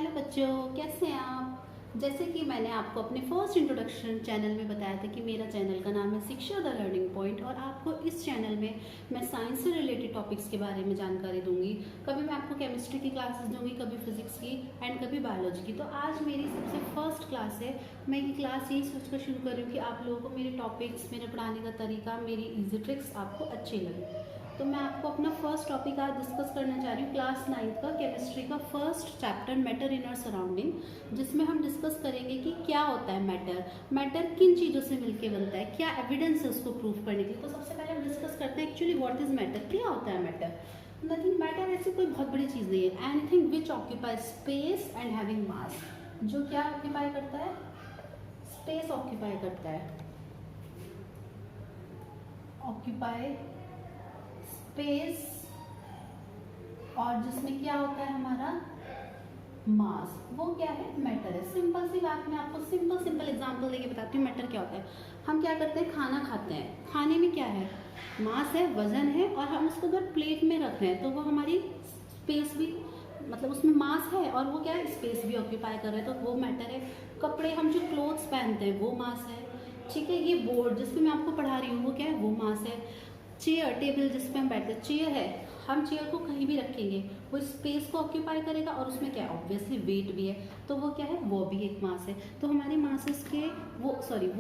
Hello बच्चों, कैसे हैं आप। जैसे कि मैंने आपको अपने फर्स्ट इंट्रोडक्शन चैनल में बताया था कि मेरा चैनल का नाम है शिक्षा द लर्निंग पॉइंट और आपको इस चैनल में मैं साइंस से रिलेटेड टॉपिक्स के बारे में जानकारी दूंगी। कभी मैं आपको केमिस्ट्री की क्लासेस दूंगी, कभी फिजिक्स की एंड कभी बायोलॉजी की। तो आज मेरी सबसे फर्स्ट क्लास है। मैं ये क्लास यही सोचकर शुरू कर रही हूँ कि आप लोगों को मेरे टॉपिक्स, मेरे पढ़ाने का तरीका, मेरी ईजी ट्रिक्स आपको अच्छी लगे। तो मैं आपको अपना फर्स्ट टॉपिक आज डिस्कस करना चाह रही हूँ, क्लास 9th का केमिस्ट्री का first chapter matter in our surrounding, जिसमें हम डिस्कस करेंगे कि क्या होता है मैटर, मैटर किन चीज़ों से मिलके बनता है, क्या एविडेंस है उसको प्रूव करने के लिए। तो सबसे पहले हम डिस्कस करते हैं एक्चुअली व्हाट इज मैटर, क्या होता है मैटर। नथिंग, मैटर ऐसी कोई बहुत बड़ी चीज़ नहीं है। Anything which occupy space and having mass, जो क्या ऑक्यूपाई करता है, स्पेस ऑक्यूपाई करता है, ऑक्यूपाई स्पेस, और जिसमें क्या होता है हमारा मास, वो क्या है, मैटर है। सिंपल सी बात, मैं आपको सिंपल एग्जांपल देके बताती हूँ मैटर क्या होता है। हम क्या करते हैं, खाना खाते हैं, खाने में क्या है, मास है, वजन है, और हम उसको अगर प्लेट में रख रहे हैं तो वो हमारी स्पेस भी, मतलब उसमें मास है और वो क्या है, स्पेस भी ऑक्यूपाई कर रहे हैं, तो वो मैटर है। कपड़े, हम जो क्लोथ्स पहनते हैं वो मास है, ठीक है। ये बोर्ड जिस पे मैं आपको पढ़ा रही हूँ वो क्या है, वो मास है। चेयर, टेबल जिस पे हम बैठते हैं, चेयर है, हम चेयर को कहीं भी रखेंगे वो स्पेस को ऑक्यूपाई करेगा और उसमें क्या है, ऑब्वियसली वेट भी है, तो वो क्या है, वो भी एक मास है। तो हमारे मासेस के वो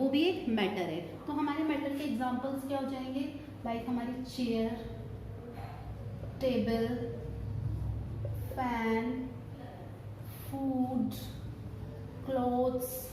भी एक मैटर है। तो हमारे मैटर के एग्जांपल्स क्या हो जाएंगे, लाइक हमारी chair, table, fan, food, clothes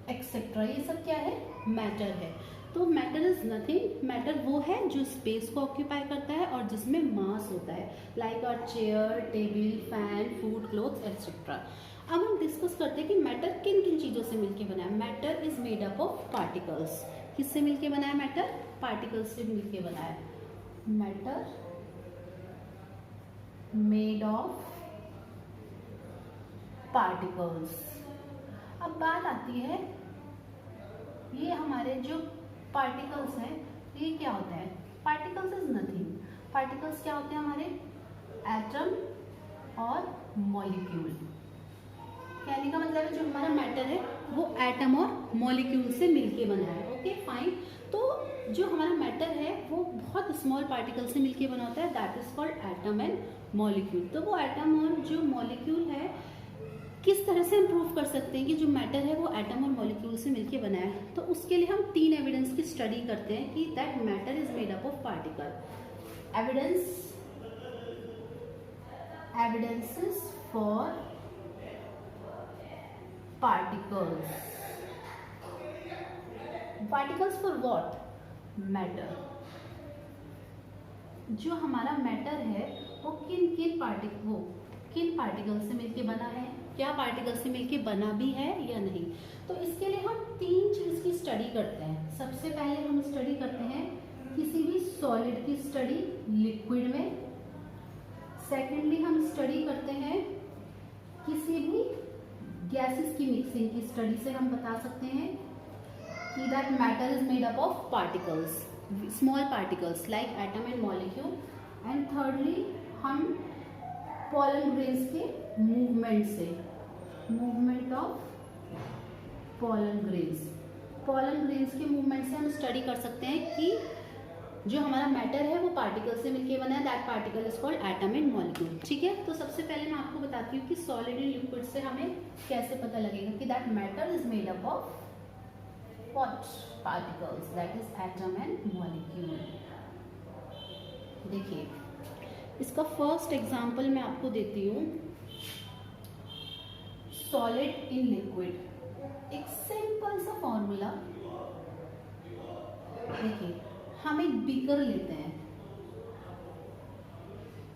etcetera, ये सब क्या है, मैटर है। तो मैटर इज नथिंग, मैटर वो है जो स्पेस को ऑक्यूपाई करता है और जिसमें मास होता है, लाइक अ chair, table, fan, food, clothes etcetera. अब हम डिस्कस करते हैं कि मैटर किन किन चीज़ों से मिलके बना है। Matter is made up of particles. किससे मिलके बना है मैटर, पार्टिकल्स से मिलके बना है। Matter made of particles. अब बात आती है, ये हमारे जो पार्टिकल्स हैं ये क्या होते हैं, पार्टिकल्स इज नथिंग, पार्टिकल्स क्या होते हैं हमारे, एटम और मॉलिक्यूल। कहने का मतलब है जो हमारा मैटर है वो एटम और मॉलिक्यूल से मिलके बना है। Okay fine. तो जो हमारा मैटर है वो बहुत स्मॉल पार्टिकल से मिलके बना होता है, that is called atom and molecule. तो वो एटम और जो मॉलिक्यूल है, किस तरह से हम प्रूव कर सकते हैं कि जो मैटर है वो एटम और मॉलिक्यूल से मिलके बना है। तो उसके लिए हम 3 एविडेंस की स्टडी करते हैं कि that matter is made up of particle. Evidences for particles. Particles for what, matter. जो हमारा मैटर है वो किन पार्टिकल से मिलके बना है, क्या पार्टिकल से मिलके बना भी है या नहीं। तो इसके लिए हम 3 चीज की स्टडी करते हैं। सबसे पहले हम स्टडी करते हैं किसी भी सॉलिड की स्टडी लिक्विड में। सेकेंडली हम स्टडी करते हैं किसी भी गैसेस की मिक्सिंग की स्टडी से हम बता सकते हैं कि that matter is made up of particles, small particles like atom and molecule. And thirdly हम पॉलन ग्रेन्स के मूवमेंट ऑफ पॉलन ग्रेन्स के मूवमेंट से हम स्टडी कर सकते हैं कि जो हमारा मैटर है वो पार्टिकल से मिलके बना है, that particle is called atom and molecule. ठीक है। तो सबसे पहले मैं आपको बताती हूँ कि सॉलिड एंड लिक्विड से हमें कैसे पता लगेगा कि that matter is made up of what, particles, that is atom and molecule. देखिए इसका फर्स्ट एग्जांपल मैं आपको देती हूँ, सॉलिड इन लिक्विड। एक सिंपल सा फॉर्मूला, देखिए हम एक बीकर लेते हैं।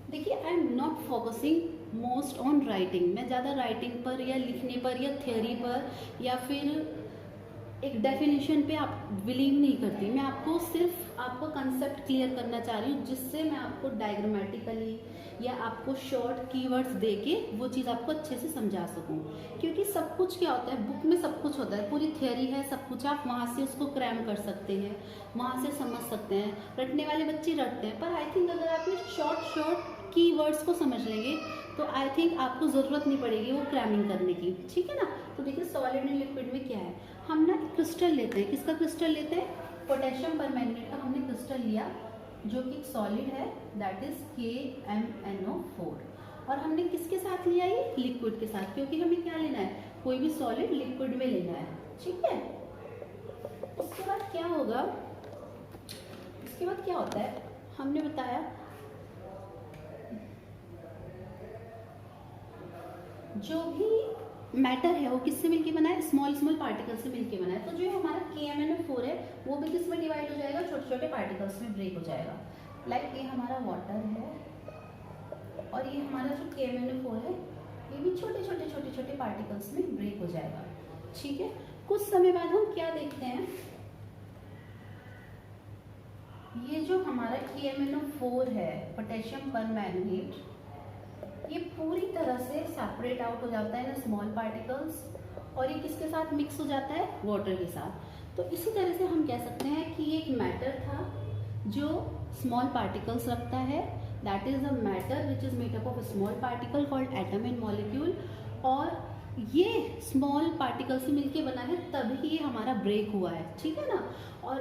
देखिए I am not focusing most on writing, मैं ज़्यादा राइटिंग पर या लिखने पर या थ्योरी पर या फिर एक डेफिनेशन पे आप बिलीव नहीं करती। मैं आपको सिर्फ आपको कंसेप्ट क्लियर करना चाह रही हूँ, जिससे मैं आपको डायग्रामेटिकली या आपको शॉर्ट कीवर्ड्स देके वो चीज़ आपको अच्छे से समझा सकूँ। क्योंकि सब कुछ क्या होता है, बुक में सब कुछ होता है, पूरी थ्योरी है, सब कुछ आप वहाँ से उसको क्रैम कर सकते हैं, वहाँ से समझ सकते हैं। रटने वाले बच्चे रटते हैं, पर आई थिंक अगर आप शॉर्ट कीवर्ड्स को समझ लेंगे तो आई थिंक आपको ज़रूरत नहीं पड़ेगी वो क्रैमिंग करने की, ठीक है ना। तो देखिए सॉलिड एंड लिक्विड में क्या है, हम ना क्रिस्टल लेते हैं, किसका क्रिस्टल लेते हैं, पोटेशियम परमैंगनेट का हमने क्रिस्टल लिया जो कि सॉलिड है, दैट इज KMnO4। और हमने किसके साथ लिया, ये लिक्विड के साथ, क्योंकि हमें क्या लेना है, कोई भी सॉलिड लिक्विड में लेना है, ठीक है। उसके बाद क्या होगा, उसके बाद क्या होता है, हमने बताया जो भी मैटर है वो किससे मिलके बना है, स्मॉल स्मॉल पार्टिकल से मिलके बना है। तो जो हमारा KMnO4 है वो भी किस में डिवाइड हो जाएगा, छोटे छोटे पार्टिकल्स में ब्रेक हो जाएगा। लाइक ये हमारा वाटर है और ये हमारा जो KMnO4 है ये भी छोटे छोटे छोटे छोटे पार्टिकल्स में ब्रेक हो जाएगा, ठीक है। कुछ समय बाद हम क्या देखते हैं, ये जो हमारा KMnO4 है, पोटेशियम परमैंगनेट, ये पूरी तरह से सेपरेट आउट हो जाता है ना स्मॉल पार्टिकल्स, और ये किसके साथ मिक्स हो जाता है, वाटर के साथ। तो इसी तरह से हम कह सकते हैं कि ये एक मैटर था जो स्मॉल पार्टिकल्स रखता है, that is a matter which is made up of small particle called atom and molecule. और ये स्मॉल पार्टिकल से मिलके बना है तभी ये हमारा ब्रेक हुआ है, ठीक है ना। और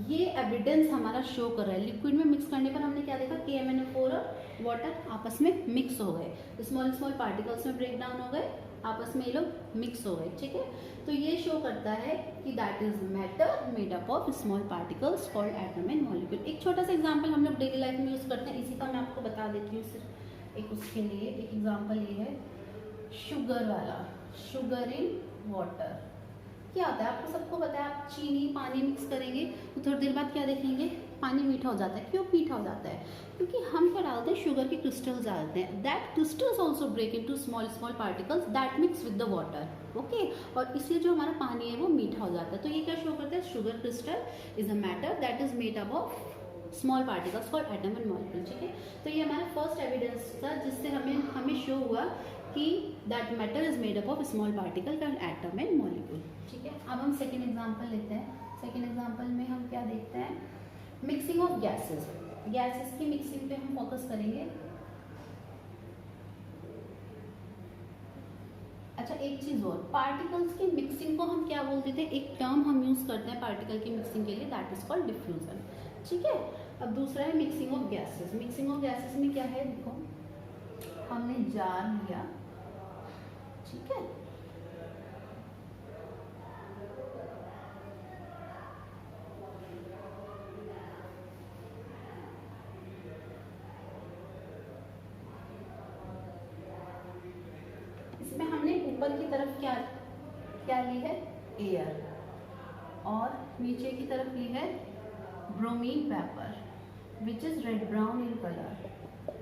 ये एविडेंस हमारा शो कर रहा है, लिक्विड में मिक्स करने पर हमने क्या देखा, KMnO4 और वाटर आपस में मिक्स हो गए, स्मॉल स्मॉल पार्टिकल्स में ब्रेक डाउन हो गए, आपस में ये लोग मिक्स हो गए, ठीक है। तो ये शो करता है कि that is matter made up of small particles called atom and molecule. एक छोटा सा एग्जांपल हम लोग डेली लाइफ में यूज करते हैं, इसी का मैं आपको बता देती हूँ सिर्फ एक उसके लिए। एक एग्जांपल ये है शुगर वाला, शुगर इन वाटर। क्या होता है, आपको सबको पता है, आप चीनी पानी मिक्स करेंगे तो थोड़ी देर बाद क्या देखेंगे, पानी मीठा हो जाता है। क्यों मीठा हो जाता है, क्योंकि हम क्या डालते हैं, शुगर के क्रिस्टल्स डालते हैं, that crystals also break into small small particles that mix with the water, okay. और इसलिए जो हमारा पानी है वो मीठा हो जाता है। तो ये क्या शो करता है, sugar crystal is a matter that is made up of small particles called atom and molecule, ठीक है। तो ये हमारा फर्स्ट एविडेंस था जिससे हमें शो हुआ कि that matter is made up of small particle called atom and molecule, ठीक है। अब हम सेकेंड एग्जांपल लेते हैं। सेकेंड एग्जांपल में हम क्या देखते हैं, मिक्सिंग ऑफ गैसेस। गैसेस की मिक्सिंग पे हम फोकस करेंगे। अच्छा एक चीज और, पार्टिकल्स की मिक्सिंग को हम क्या बोलते थे, एक टर्म हम यूज करते हैं पार्टिकल की मिक्सिंग के लिए, दैट इज कॉल्ड डिफ्यूजन, ठीक है। अब दूसरा है mixing of gases. Mixing of gases में क्या है, देखो हमने जार लिया, ठीक है, इसमें हमने ऊपर की तरफ क्या क्या ली है, एयर, और नीचे की तरफ ली है bromine vapour which is red brown in colour.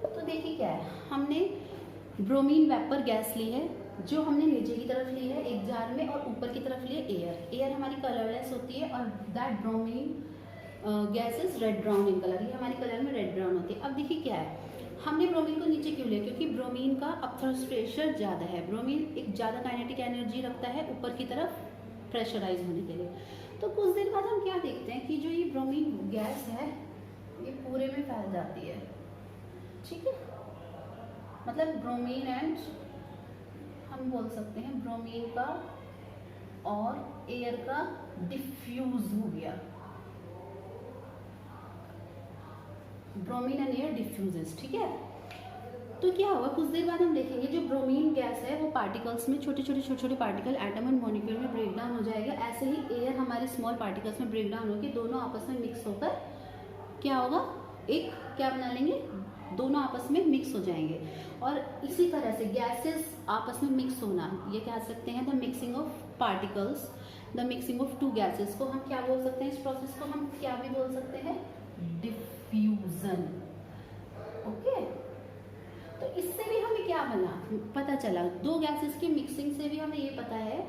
तो देखिए क्या है, हमने ब्रोमीन वेपर गैस ली है जो हमने नीचे की तरफ ली है एक जार में, और ऊपर की तरफ ली है एयर। एयर हमारी कलरलेस होती है और that bromine gas is red brown in colour, ये हमारी कलर में रेड ब्राउन होती है। अब देखिए क्या है, हमने ब्रोमीन को नीचे क्यों लिया, क्योंकि ब्रोमीन का अपथर्स्ट प्रेशर ज़्यादा है, ब्रोमीन एक ज़्यादा काइनेटिक एनर्जी रखता है ऊपर की तरफ प्रेशराइज होने के लिए। तो कुछ देर बाद हम क्या देखते हैं कि जो ये ब्रोमीन गैस है ये पूरे में फैल जाती है, ठीक है। मतलब ब्रोमीन एंड हम बोल सकते हैं ब्रोमीन का और एयर का डिफ्यूज हो गया, ब्रोमीन एंड एयर डिफ्यूजेस, ठीक है। तो क्या होगा, कुछ देर बाद हम देखेंगे जो ब्रोमीन गैस है वो पार्टिकल्स में छोटे छोटे पार्टिकल एटम एंड मॉलिक्यूल में ब्रेक डाउन हो जाएगा। ऐसे ही एयर हमारे स्मॉल पार्टिकल्स में ब्रेक डाउन होकर दोनों आपस में मिक्स होकर क्या होगा, एक क्या बना लेंगे, दोनों आपस में मिक्स हो जाएंगे। और इसी तरह से गैसेस आपस में मिक्स होना, ये कह सकते हैं the mixing of particles, the mixing of two gases को हम क्या बोल सकते हैं, इस प्रोसेस को हम क्या भी बोल सकते हैं, डिफ्यूजन, ओके। तो इससे भी हमें क्या बना पता चला, दो गैसेस की मिक्सिंग से भी हमें ये पता है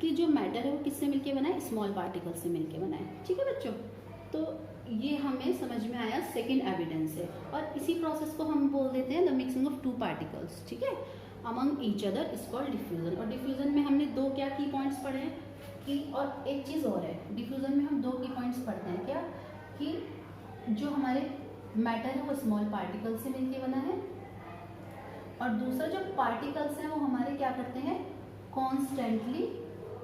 कि जो मैटर है वो किससे मिलके बना है, स्मॉल पार्टिकल से मिलके बना है, ठीक है बच्चों। तो ये हमें समझ में आया सेकेंड एविडेंस से। और इसी प्रोसेस को हम बोल देते हैं the mixing of two particles, ठीक है, among each other is called diffusion. और डिफ्यूजन में हमने दो क्या की पॉइंट्स पढ़े हैं कि, और एक चीज और है, डिफ्यूजन में हम दो की पॉइंट्स पढ़ते हैं क्या, कि जो हमारे मैटर है वो स्मॉल पार्टिकल से मिलके बना है, और दूसरा जो पार्टिकल्स हैं वो हमारे क्या करते हैं, कॉन्स्टेंटली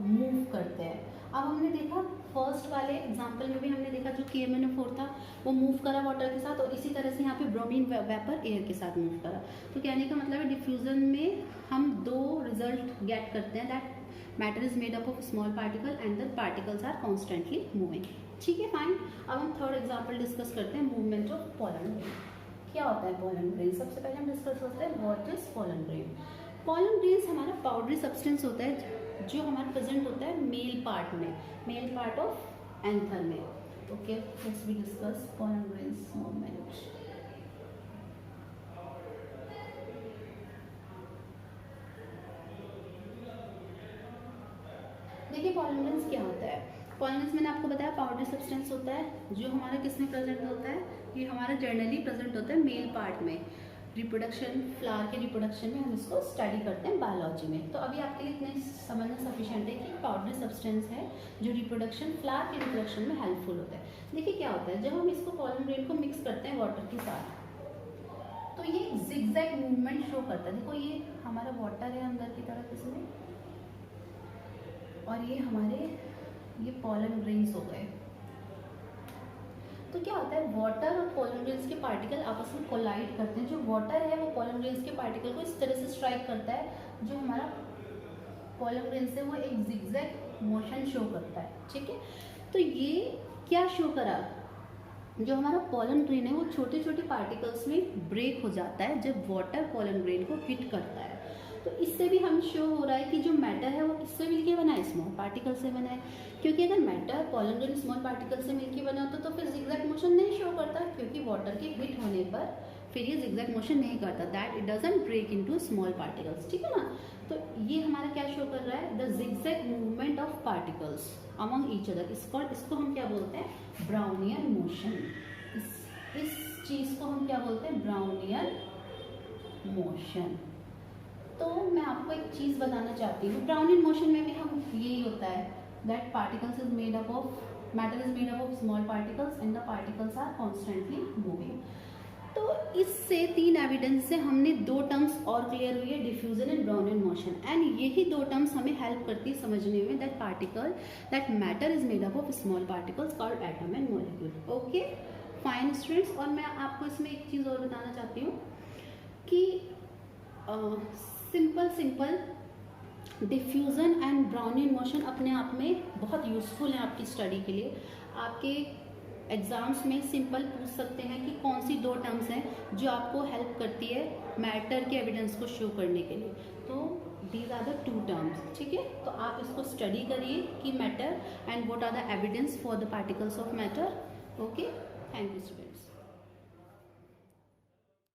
मूव करते हैं। अब हमने देखा फर्स्ट वाले एग्जांपल में भी हमने देखा जो KMnO4 था वो मूव करा वाटर के साथ, और इसी तरह से यहाँ पे ब्रोमीन वेपर एयर के साथ मूव करा। तो कहने का मतलब है डिफ्यूजन में हम दो रिजल्ट गेट करते हैं, that matter is made up of small particle and the particles are constantly moving. ठीक है, फाइन। अब हम थर्ड एग्जाम्पल डिस्कस करते हैं, मूवमेंट ऑफ पोलन ग्रेन। क्या होता है पोलन ग्रेन? सबसे पहले हम डिस्कस करते हैं what is pollen grain. Pollen grains हमारा पाउडरी सब्सटेंस होता है जो हमारा प्रेजेंट होता है मेल पार्ट में, मेल पार्ट ऑफ एंथर में। Okay, let's we discuss pollen grains movement. देखिए पोलन ग्रेन्स क्या होता है। पोलन ग्रेन्स मैंने आपको बताया पाउडरी सब्सटेंस होता है जो हमारा किसमें प्रेजेंट होता है, ये हमारा जनरली प्रेजेंट होता है मेल पार्ट में। रिप्रोडक्शन, फ्लावर के रिप्रोडक्शन में हम इसको स्टडी करते हैं बायोलॉजी में। तो अभी आपके लिए इतने समझना सफिशिएंट है कि पाउडरी सब्सटेंस है जो रिप्रोडक्शन, फ्लावर के रिप्रोडक्शन में हेल्पफुल होता है। देखिए क्या होता है, जब हम इसको पोलन ग्रेन को मिक्स करते हैं वाटर के साथ तो ये जिगजैग मूवमेंट शो करता है। देखो ये हमारा वाटर है अंदर की तरफ इसमें, और ये हमारे ये पोलन ग्रेन्स हो गए। तो क्या होता है, वाटर और पोलन ग्रेन्स के पार्टिकल आपस में कोलाइड करते हैं। जो वाटर है वो पोलन ग्रेन्स के पार्टिकल को इस तरह से स्ट्राइक करता है, जो हमारा पोलन ग्रेन्स है वो एक जिगजैग मोशन शो करता है। ठीक है, तो ये क्या शो करा, जो हमारा पोलन ग्रेन है वो छोटे छोटे पार्टिकल्स में ब्रेक हो जाता है जब वाटर पोलन ग्रेन को हिट करता है। तो इससे भी हम शो हो रहा है कि जो मैटर है वो किससे मिलके बना है, स्मॉल पार्टिकल से बना है। क्योंकि अगर matter pollen grain small particle से मिलके बना होता तो फिर जिगजैग मोशन नहीं शो करता, क्योंकि वाटर के हिट होने पर फिर ये जिगजैग मोशन नहीं करता, that it doesn't break into small particles. ठीक है ना, तो ये हमारा क्या शो कर रहा है, the zigzag movement of particles among each other. इसको हम क्या बोलते हैं, ब्राउनियन मोशन। इस चीज को हम क्या बोलते हैं, ब्राउनियन मोशन। तो मैं आपको एक चीज़ बताना चाहती हूँ, ब्राउनियन मोशन में भी हम यही होता है that particles is made up of matter is made up of small particles and the particles are constantly moving. तो इससे तीन एविडेंस से हमने दो टर्म्स और क्लियर हुई है, diffusion and Brownian motion. And यही दो टर्म्स हमें हेल्प करती है समझने में that matter is made up of small particles called atom and molecule. Okay fine students, और मैं आपको इसमें एक चीज़ और बताना चाहती हूँ कि simple diffusion and Brownian motion अपने आप में बहुत यूज़फुल है आपकी स्टडी के लिए। आपके एग्ज़ाम्स में सिंपल पूछ सकते हैं कि कौन सी दो टर्म्स हैं जो आपको हेल्प करती है मैटर के एविडेंस को शो करने के लिए। तो these are the two terms. ठीक है, तो आप इसको स्टडी करिए कि matter and what are the evidence for the particles of matter. Okay, thank you students.